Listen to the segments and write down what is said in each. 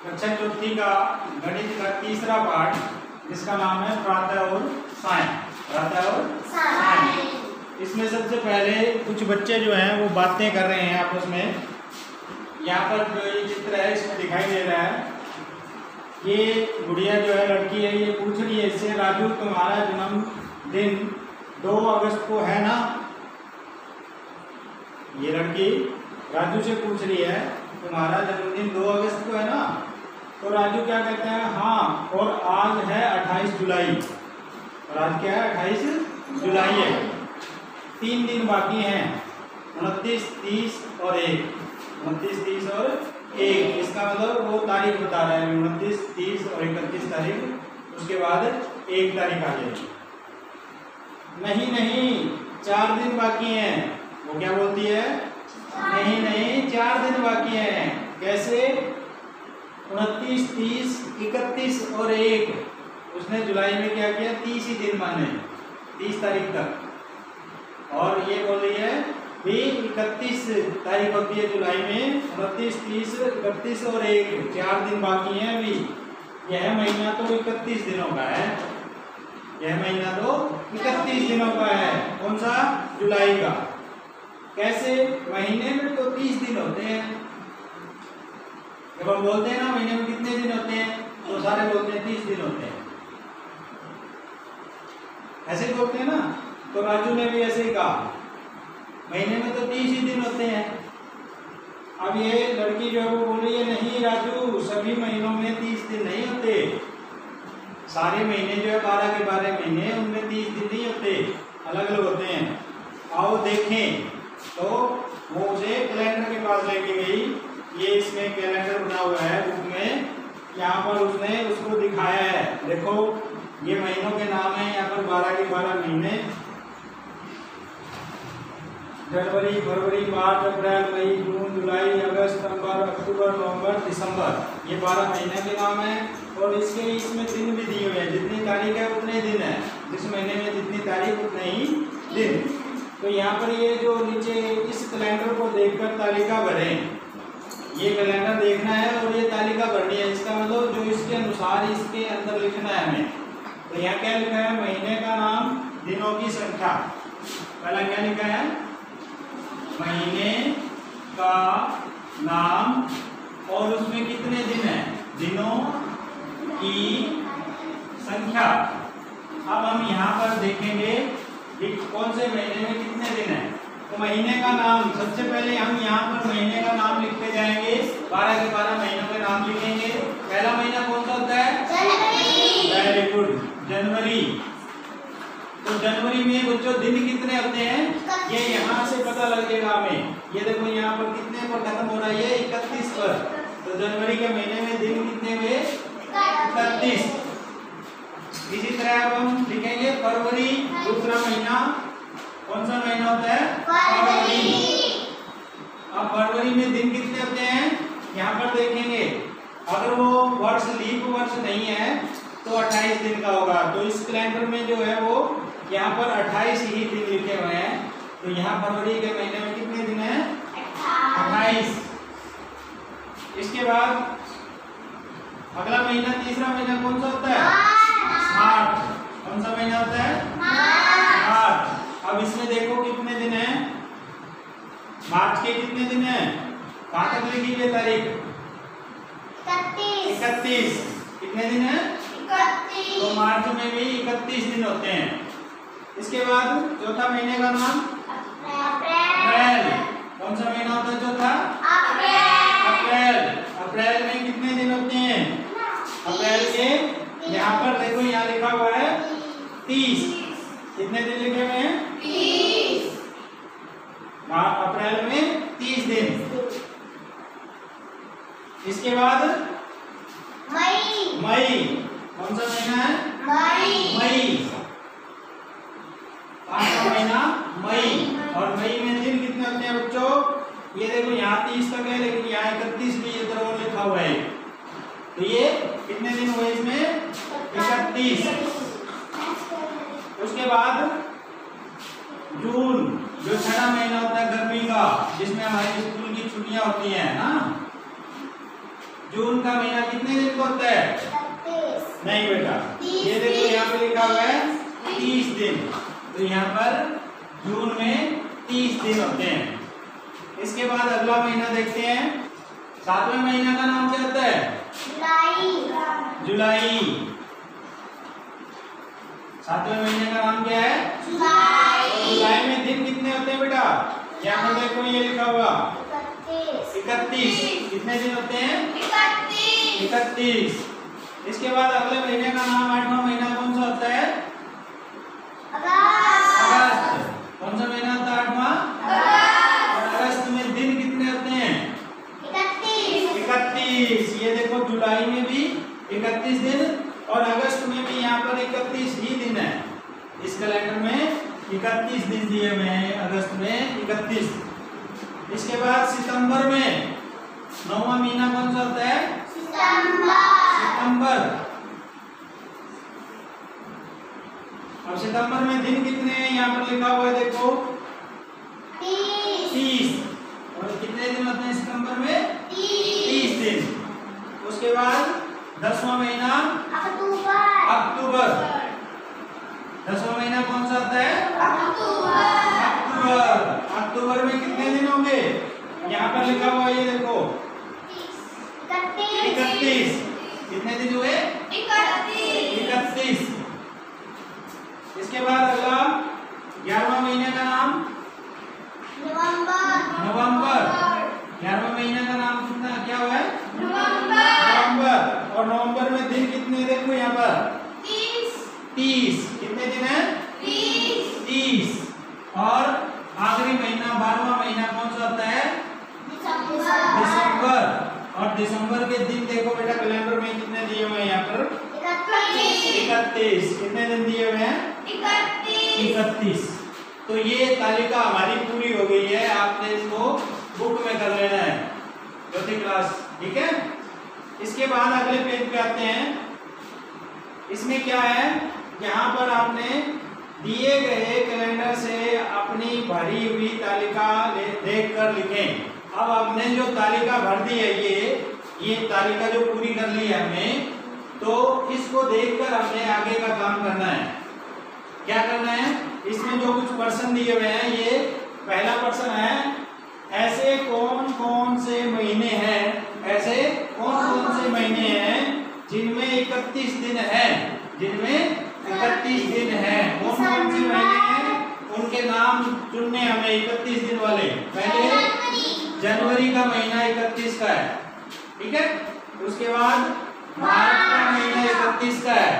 कक्षा चौथी का गणित का तीसरा पाठ, जिसका नाम है प्रातः और सायं। प्रातः और सायं। इसमें सबसे पहले कुछ बच्चे जो हैं वो बातें कर रहे हैं आपस में। यहाँ पर जो ये चित्र है इसमें दिखाई दे रहा है, ये गुड़िया जो है, लड़की है, ये पूछ रही है इससे, राजू तुम्हारा जन्मदिन 2 अगस्त को है ना? ये लड़की राजू से पूछ रही है तुम्हारा जन्मदिन 2 अगस्त को है ना? तो राजू क्या कहता है, हाँ, और आज है 28 जुलाई। और आज क्या है? 28 जुलाई है। 3 दिन बाकी हैं, 29, 30 और 1। 29, 30 और 1, इसका मतलब वो तारीख बता रहा है, 29, 30 और 31 तारीख, उसके बाद 1 तारीख आ जाएगी। नहीं नहीं, 4 दिन बाकी हैं। वो क्या बोलती है? नहीं नहीं, 4 दिन बाकी हैं। कैसे? 29, 30, 31 और 1। उसने जुलाई में क्या किया? 30 ही दिन माने, 30 तारीख तक। और ये बोल रही है भी 31 तारीख होती है जुलाई में, 29, 30, 31 और 1, 4 दिन बाकी हैं अभी। यह महीना तो 31 दिनों का है। यह महीना तो 31 दिनों का है। कौन सा? जुलाई का। कैसे? महीने में तो 30 दिन होते हैं। जब हम बोलते हैं ना महीने में कितने दिन होते हैं, तो सारे बोलते हैं 30 दिन होते हैं, ऐसे ही बोलते हैं ना। तो राजू ने भी ऐसे ही कहा, महीने में तो 30 ही दिन होते हैं। अब ये लड़की जो है वो बोल रही है, नहीं राजू, सभी महीनों में 30 दिन नहीं होते। सारे महीने जो है 12 के 12 महीने, उनमें 30 दिन नहीं होते, अलग अलग होते हैं। आओ देखें। तो वो उसे कैलेंडर के पास लेके गई। ये इसमें कैलेंडर बना हुआ है बुक में, यहाँ पर उसने उसको दिखाया है। देखो ये महीनों के नाम है, यहाँ पर 12 के 12 महीने, जनवरी, फरवरी, मार्च, अप्रैल, मई, जून, जुलाई, अगस्त, सितंबर, अक्टूबर, नवंबर, दिसंबर, ये 12 महीने के नाम है। और इसमें दिन भी दिए हुए हैं, जितनी तारीख है उतने दिन है, जिस महीने में जितनी तारीख उतने ही दिन। तो यहाँ पर ये जो नीचे इस कैलेंडर को देखकर तालिका भरें, ये कैलेंडर देखना है और ये तालिका भरनी है। इसका मतलब जो इसके अनुसार इसके अंदर लिखना है हमें। तो यहाँ क्या लिखा है? महीने का नाम, दिनों की संख्या। पहला क्या लिखा है? महीने का नाम और उसमें कितने दिन है, दिनों की संख्या। अब हम यहाँ पर देखेंगे कि कौन से महीने में कितने दिन है। तो महीने का नाम, सबसे पहले हम यहाँ पर महीने का नाम लिखते जाएंगे। 12 के 12 महीनों के नाम लिखेंगे। पहला महीना कौन सा होता है? जनवरी। वेरी गुड, जनवरी। तो जनवरी में बच्चों दिन कितने होते हैं, ये यहाँ से पता लग जाएगा हमें। ये देखो यहाँ पर कितने पर खत्म हो रहा है, ये 31 पर। तो जनवरी के महीने में दिन कितने हुए? 31। इसी तरह अब हम लिखेंगे फरवरी, दूसरा महीना। कौन सा महीना होता है? फरवरी। अब फरवरी में दिन कितने होते हैं, यहाँ पर देखेंगे। अगर वो वर्ष लीप वर्ष नहीं है तो 28 दिन का होगा। तो इस कैलेंडर में जो है वो यहाँ पर 28 ही दिन लिखे हुए हैं। तो यहाँ फरवरी के महीने में कितने दिन है? 28। इसके बाद अगला महीना, तीसरा महीना कौन सा होता है? मार्च। कौन सा महीना होता है? मार्च। अब इसमें देखो कितने दिन है, मार्च के कितने दिन है? कहाँ तक लिखी है तारीख? 31। कितने दिन है? 31। तो मार्च में भी 31 दिन होते हैं। इसके बाद चौथा महीने का नाम अप्रैल। कौन सा महीना होता है चौथा? अप्रैल। अप्रैल में कितने दिन होते हैं? अप्रैल के यहाँ पर देखो, यहाँ लिखा हुआ है 30। कितने दिन लिखे हुए हैं? 30। अप्रैल में 30 दिन। इसके बाद मई। कौन सा महीना है? मई। पांचवा महीना मई। और मई में दिन कितने होते हैं बच्चों? ये देखो यहाँ 30 तक है, लेकिन यहाँ 31 भी इधर और लिखा हुआ है। तो ये कितने दिन हुए इसमें? 31। उसके बाद जून, जो 6वां महीना होता है गर्मी का, जिसमें हमारी स्कूल की छुट्टियां होती हैं ना। जून का महीना कितने दिन का होता है? 31। नहीं बेटा, ये देखो यहाँ पे लिखा हुआ है 30 दिन। तो यहाँ पर जून में 30 दिन होते हैं। इसके बाद अगला महीना देखते हैं। 7वें महीना का नाम क्या होता है? जुलाई। जुलाई। 7वें महीने का नाम क्या है? जुलाई। जुलाई में दिन कितने होते हैं बेटा? यहाँ पर देखो ये लिखा हुआ 31। कितने दिन होते हैं? 31। इसके बाद अगले महीने का नाम 8वां महीना कौन सा होता है? अगस्त। कौन सा महीना होता है 8वां? और अगस्त में दिन कितने होते हैं? 31। ये देखो जुलाई में भी 31 दिन और अगस्त में भी यहाँ पर 31 ही दिन है। इस कैलेंडर में 31 दिन दिए हुए हैं, अगस्त में 31। इसके बाद सितंबर में 9वां महीना कौन सा होता है? सितंबर। अब सितंबर में दिन कितने हैं? यहाँ पर लिखा हुआ है देखो 30। और कितने दिन होते हैं सितंबर में? 30 दिन। उसके बाद 10वां महीना अक्टूबर। 10वां महीना कौन सा आता है? अक्टूबर। अक्टूबर में कितने दिन होंगे? यहाँ पर लिखा हुआ है ये देखो 31। कितने दिन हुए? 31। इसके बाद अगला 11वां महीने का नाम नवंबर। 11वां महीने का नाम कितना क्या हुआ है? नवंबर। और नवंबर में दिन कितने देखो यहाँ पर 30। कितने दिन है? 30। और आखिरी महीना 12वां महीना कौन सा होता है? दिसंबर। और दिसंबर के दिन देखो बेटा कैलेंडर में कितने दिए हुए हैं यहाँ पर? 31। कितने दिन दिए हुए हैं? 31। तो ये तालिका हमारी पूरी हो गई है। आपने इसको बुक में कर लेना है चौथी क्लास, ठीक है। इसके बाद अगले पेज पे आते हैं। इसमें क्या है? यहाँ पर आपने दिए गए कैलेंडर से अपनी भरी हुई तालिका देखकर लिखें। अब आपने जो तालिका भर दी है ये तालिका जो पूरी कर ली है हमने, तो इसको देखकर हमने आगे का काम करना है। क्या करना है? इसमें जो कुछ प्रश्न दिए हुए हैं, ये पहला प्रश्न है ऐसे कौन कौन से महीने हैं, ऐसे कौन कौन से महीने हैं जिनमें 31 दिन है, जिनमें 31 दिन है। कौन कौन से महीने हैं उनके नाम चुनने हमें 31 दिन वाले। पहले जनवरी का महीना 31 का है, ठीक है। उसके बाद मार्च का महीना 31 का है।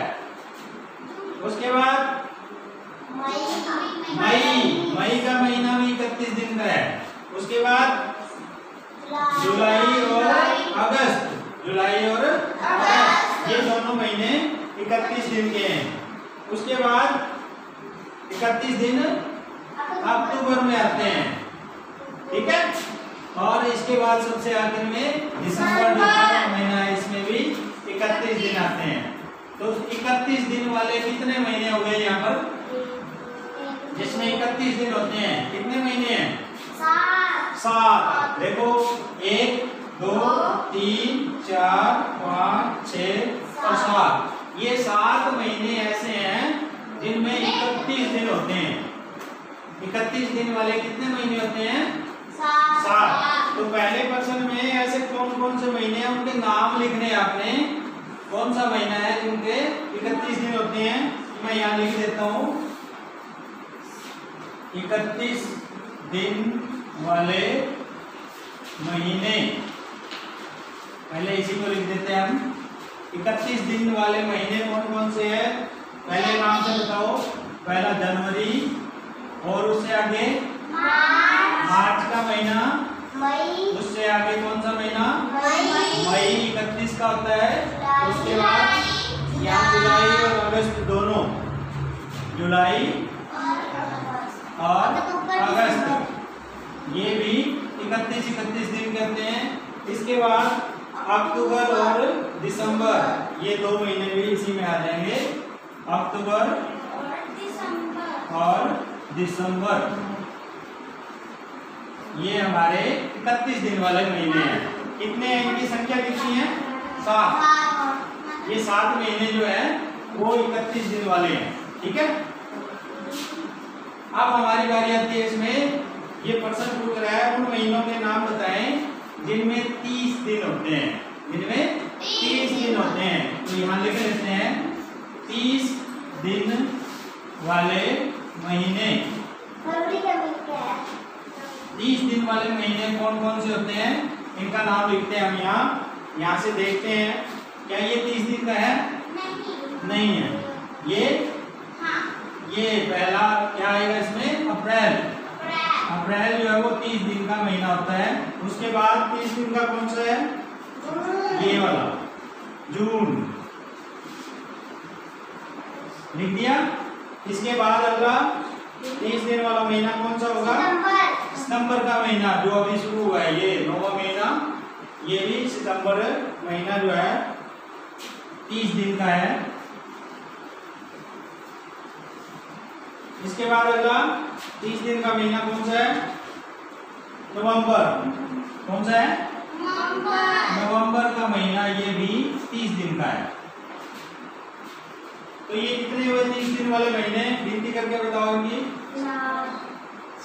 उसके बाद मई का महीना भी 31 दिन का है। उसके बाद जुलाई और अगस्त ये दोनों महीने 31 दिन के हैं। उसके बाद 31 दिन अक्टूबर में आते हैं, ठीक है। और इसके बाद सबसे आखिर में दिसंबर जो महीना है, इसमें भी 31 दिन आते हैं। तो 31 दिन वाले कितने महीने हो गए यहाँ पर? जिसमें 31 दिन होते हैं। कितने महीने हैं? 7। देखो 1 2 3 4 5 6 और 7। ये 7 महीने ऐसे हैं जिनमें 31 दिन होते हैं। 31 दिन वाले कितने महीने होते हैं? 7। तो पहले प्रश्न में ऐसे कौन कौन से महीने हैं उनके नाम लिखने हैं आपने। कौन सा महीना है जिनके 31 दिन होते हैं? मैं यहाँ लिख देता हूँ 31 दिन वाले महीने। पहले इसी को लिख देते हैं हम। 31 दिन वाले महीने कौन कौन से हैं? पहले नाम से बताओ। पहला जनवरी, और उससे आगे मार्च का महीना, उससे आगे कौन सा महीना? मई 31 का होता है। उसके बाद यहाँ जुलाई और अगस्त दोनों, जुलाई और अगस्त, ये भी 31 दिन करते हैं। इसके बाद अक्टूबर और दिसंबर, ये 2 महीने भी इसी में आ जाएंगे। अक्टूबर और दिसंबर, ये हमारे 31 दिन वाले महीने हैं। कितने हैं? इनकी संख्या कितनी है? 7। ये 7 महीने जो है वो 31 दिन वाले हैं, ठीक है। अब हमारी बारी आती है, इसमें ये प्रश्न पूछ रहा है उन महीनों के नाम बताएं जिनमें 30 दिन होते हैं, जिनमें 30 दिन होते हैं। तो यहाँ लिख लेते हैं 30 दिन वाले महीने। 30 दिन वाले महीने कौन कौन से होते हैं, इनका नाम लिखते हैं हम। यहाँ से देखते हैं, क्या ये 30 दिन का है? नहीं है। ये पहला क्या आएगा इसमें? अप्रैल। अप्रैल जो है वो 30 दिन का महीना होता है। उसके बाद 30 दिन का कौन सा है? ये वाला जून, लिख दिया। इसके बाद अगला 30 दिन वाला महीना कौन सा होगा? सितंबर का महीना, जो अभी शुरू हुआ है, ये 9वां महीना। ये भी सितंबर महीना जो है 30 दिन का है। इसके बाद अगला 30 दिन का महीना कौन सा है? नवंबर। कौन सा है? नवंबर का महीना, ये भी 30 दिन का है। तो ये कितने हुए 30 दिन वाले महीने? गिनती करके बताओगी।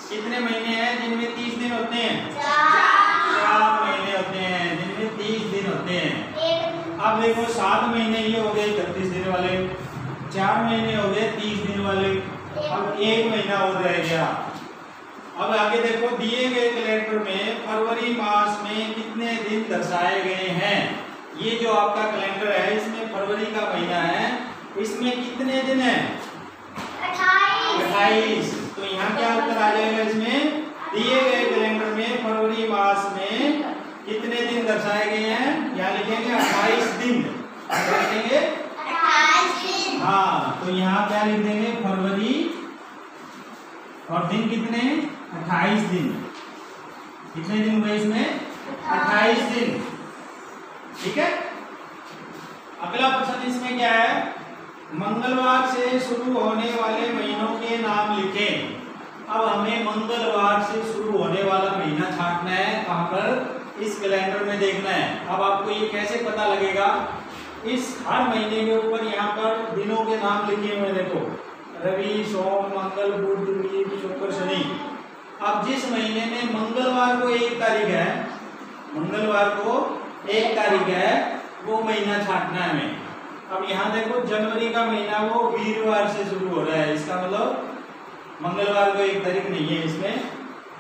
कितने महीने हैं जिनमें 30 दिन होते हैं? 4 महीने होते हैं जिनमें 30 दिन होते हैं। अब देखो 7 महीने ये हो गए 31 दिन वाले, 4 महीने हो गए 30 दिन वाले, अब 1 महीना और रह गया। अब आगे देखो, दिए गए कैलेंडर में फरवरी मास में कितने दिन दर्शाए गए हैं। ये जो आपका कैलेंडर है इसमें फरवरी का महीना है, इसमें कितने दिन है? 28। तो यहाँ क्या उत्तर आ जाएगा? इसमें दिए गए कैलेंडर में फरवरी मास में कितने दिन दर्शाए गए हैं? यहाँ लिखेंगे 28 दिन। क्या लिखेंगे? 28 दिन। हाँ, तो यहाँ क्या लिख देंगे? फरवरी, और दिन कितने? 28 दिन। कितने दिन हुए इसमें? 28 दिन, ठीक है। अगला प्रश्न इसमें क्या है? मंगलवार से शुरू होने वाले महीनों के नाम लिखें। अब हमें मंगलवार से शुरू होने वाला महीना छांटना है, कहाँ पर? इस कैलेंडर में देखना है। अब आपको ये कैसे पता लगेगा? इस हर महीने के ऊपर यहाँ पर दिनों के नाम लिखे हुए, देखो, रवि, सोम, मंगल, बुध, वीर, शुक्र, शनि। अब जिस महीने में मंगलवार को 1 तारीख है, मंगलवार को 1 तारीख है, वो महीना छांटना है हमें। अब यहाँ देखो, जनवरी का महीना वो वीरवार से शुरू हो रहा है, इसका मतलब मंगलवार को 1 तारीख नहीं है इसमें।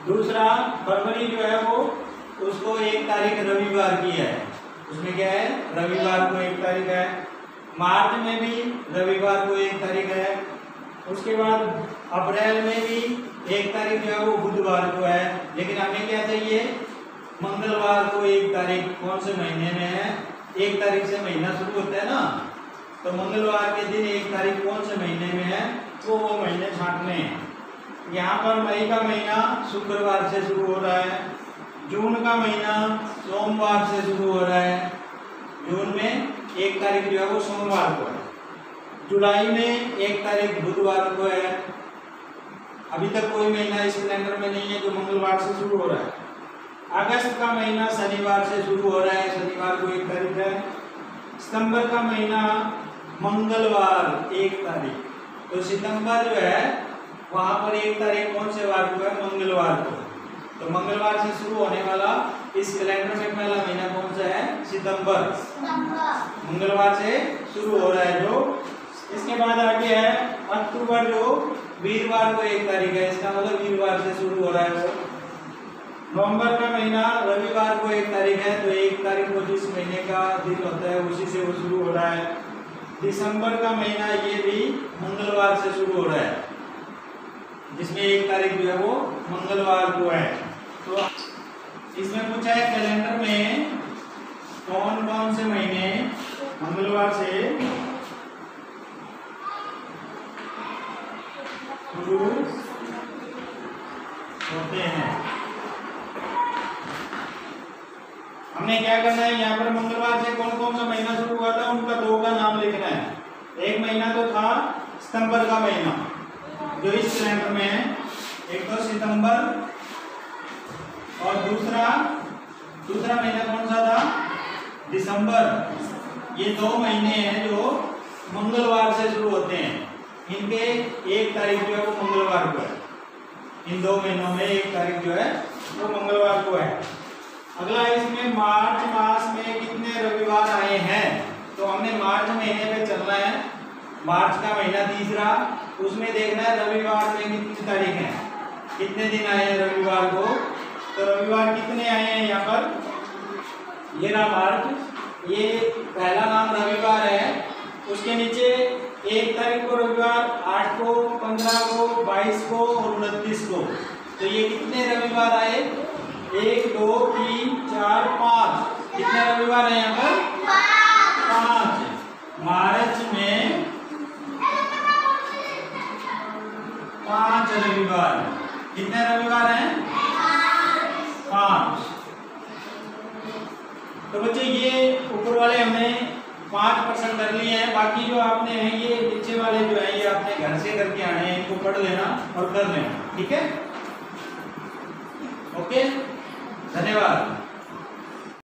दूसरा, फरवरी जो है वो उसको 1 तारीख रविवार की है, उसमें क्या है? रविवार को 1 तारीख है। मार्च में भी रविवार को 1 तारीख है। उसके बाद अप्रैल में भी 1 तारीख जो है वो बुधवार को है। लेकिन हमें क्या चाहिए? मंगलवार को 1 तारीख कौन से महीने में है? 1 तारीख से महीना शुरू होता है ना, तो मंगलवार के दिन 1 तारीख कौन से महीने में है, तो वो महीने छांटने हैं। यहाँ पर मई का महीना शुक्रवार से शुरू हो रहा है, जून का महीना सोमवार से शुरू हो रहा है, जून में 1 तारीख जो है वो सोमवार को है, जुलाई में 1 तारीख बुधवार को है। अभी तक कोई महीना इस कैलेंडर में नहीं है जो मंगलवार से शुरू हो रहा है। अगस्त का महीना शनिवार से शुरू हो रहा है, शनिवार को 1 तारीख है। सितंबर का महीना मंगलवार 1 तारीख, तो सितंबर जो है वहां पर 1 तारीख कौन से वार को है? मंगलवार को। तो मंगलवार से शुरू होने वाला इस कैलेंडर में पहला महीना कौन सा है? सितंबर। मंगलवार से शुरू हो रहा है जो। इसके बाद आगे है अक्टूबर, जो वीरवार को 1 तारीख है, इसका मतलब वीरवार से शुरू हो रहा है वो। नवंबर का महीना रविवार को 1 तारीख है, तो 1 तारीख को जिस महीने का दिन होता है उसी से वो शुरू हो रहा है। दिसंबर का महीना ये भी मंगलवार से शुरू हो रहा है, जिसमें 1 तारीख जो है वो मंगलवार को है। तो इसमें पूछा है कैलेंडर में कौन कौन से महीने मंगलवार से शुरू होते हैं। हमने क्या करना है, यहाँ पर मंगलवार से कौन कौन सा महीना शुरू हुआ था उनका 2 का नाम लिखना है। एक महीना तो था सितंबर का महीना जो इस कैलेंडर में है, एक तो सितंबर, और दूसरा महीना कौन सा था? दिसंबर, ये 2 महीने हैं जो मंगलवार से शुरू होते हैं। इनके 1 तारीख जो है वो मंगलवार को है। इन 2 महीनों में 1 तारीख जो है वो मंगलवार को है। अगला इसमें मार्च मास में कितने रविवार आए हैं, तो हमने मार्च महीने पे चलना है। मार्च का महीना तीसरा, उसमें देखना है रविवार में कितनी तारीख है, कितने दिन आए हैं रविवार को। तो रविवार कितने आए हैं यहाँ पर, ये रहा मार्च, ये पहला नाम रविवार है। उसके नीचे 1 तारीख को रविवार, 8 को, 15 को, 22 को और 29 को। तो ये कितने रविवार आए, 1 2 3 4 5, कितने रविवार है यहाँ पर, 5। मार्च में 5 रविवार, कितने रविवार हैं, 5। तो बच्चे ये ऊपर वाले हमने 5% कर लिए हैं। बाकी जो आपने हैं ये नीचे वाले जो है ये आपने घर से करके आने हैं, इनको पढ़ लेना और कर लेना, ठीक है। ओके, धन्यवाद।